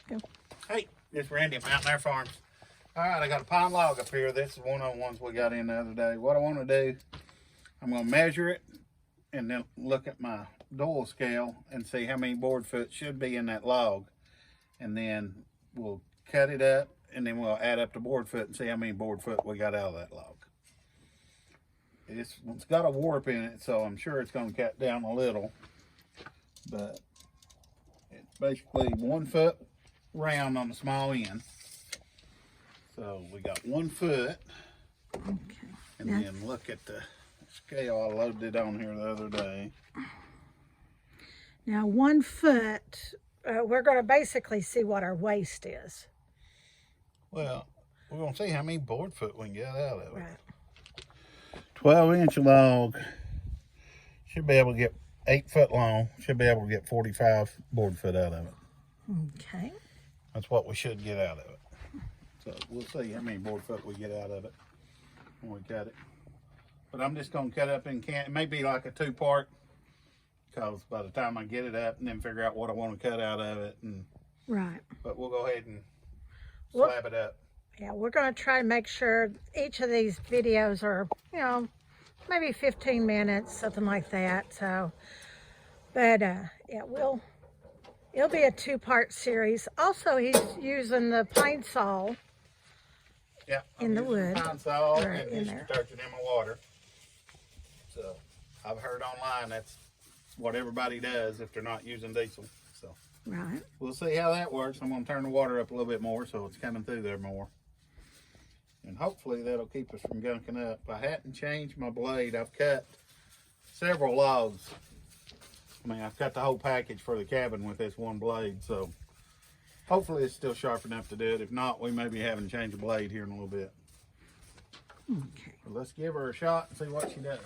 Go. Hey, it's Randy at Mountain Air Farms. All right, I got a pine log up here. This is one of the ones we got in the other day. What I want to do, I'm going to measure it and then look at my dowel scale and see how many board foot should be in that log. And then we'll cut it up and then we'll add up the board foot and see how many board foot we got out of that log. It's got a warp in it, so I'm sure it's going to cut down a little. But it's basically 1 foot round on the small end. So we got 1 foot. Okay. And then look at the scale. I loaded it on here the other day. Now 1 foot, we're going to basically see what our waist is. Well, we're going to see how many board foot we can get out of it. Right. 12-inch log. Should be able to get 8 foot long. Should be able to get 45 board foot out of it. Okay. That's what we should get out of it. So we'll see how many board foot we get out of it when we cut it. But I'm just going to cut up in can. It may be like a 2-part, because by the time I get it up and then figure out what I want to cut out of it. Right. But we'll go ahead and slab it up. Yeah, we're going to try to make sure each of these videos are, you know, maybe 15 minutes, something like that. So, but yeah, it'll be a 2-part series. Also, he's using the pine saw. Yeah, in the wood. Pine saw Right, and in just there. starch it in my water. So I've heard online that's what everybody does if they're not using diesel. So Right. we'll see how that works. I'm going to turn the water up a little bit more so it's coming through there more. And hopefully that'll keep us from gunking up. I hadn't changed my blade. I've cut several logs. I mean, I've cut the whole package for the cabin with this one blade. So hopefully it's still sharp enough to do it. If not, we may be having to change the blade here in a little bit. Okay. But let's give her a shot and see what she does.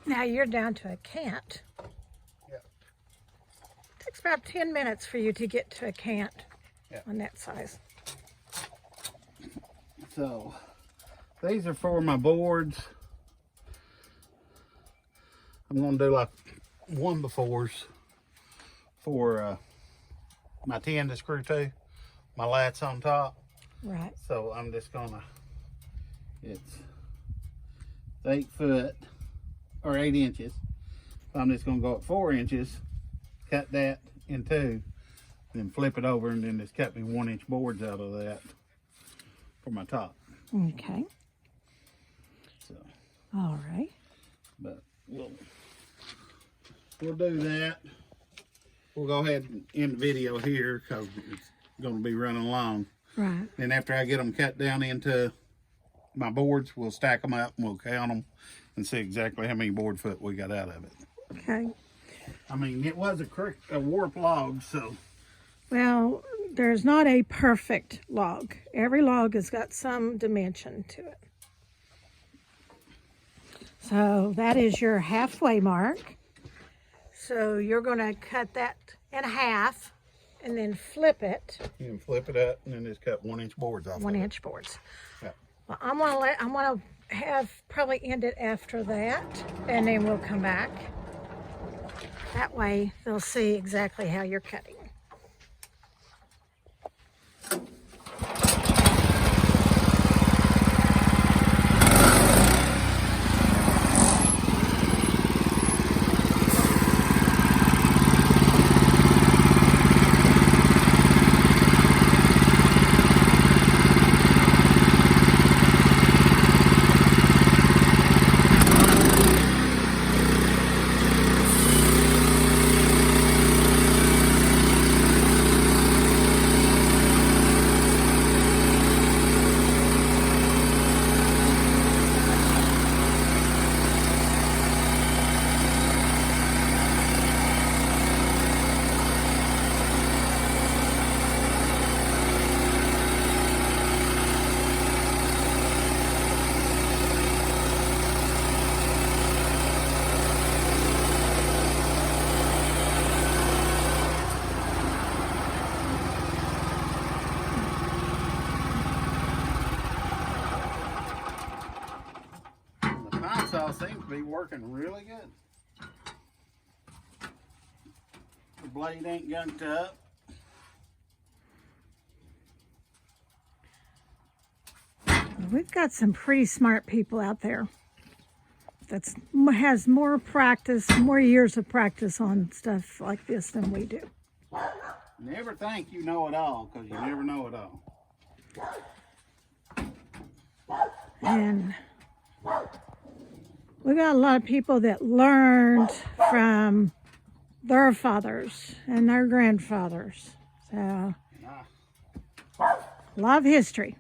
Now you're down to a cant. Yep. Takes about 10 minutes for you to get to a cant Yep. on that size. So these are for my boards. I'm gonna do like 1x4s for my 10 to screw to. My lat's on top. Right. So I'm just gonna, it's 8 foot or 8 inches. So I'm just gonna go up 4 inches, cut that in 2, then flip it over and then just cut me 1-inch boards out of that for my top. Okay. So, All right. but we'll do that. We'll go ahead and end the video here because it's gonna be running long. Right. Then after I get them cut down into my boards, we'll stack them up and we'll count them and see exactly how many board foot we got out of it. Okay. I mean, it was a warp log, so Well, there's not a perfect log. Every log has got some dimension to it. So that is your halfway mark. So you're going to cut that in half and then flip it, you can flip it up and then just cut 1-inch boards off. 1-inch boards. Yeah. Well, I'm gonna have probably end it after that, and then we'll come back. That way they'll see exactly how you're cutting. The pine saw seems to be working really good. The blade ain't gunked up. We've got some pretty smart people out there that has more practice, more years of practice on stuff like this than we do. Never think you know it all, because you never know it all. And we got a lot of people that learned from their fathers and their grandfathers. So, a lot of history.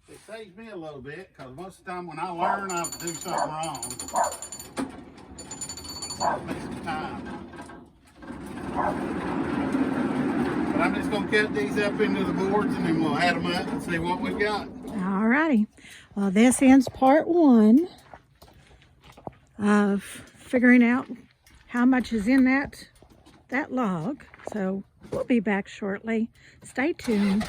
It saves me a little bit, because most of the time when I learn, I do something wrong. It makes some time. But I'm just going to cut these up into the boards and then we'll add them up and see what we've got. All righty. Well, this ends part 1 of figuring out how much is in that log. So we'll be back shortly. Stay tuned.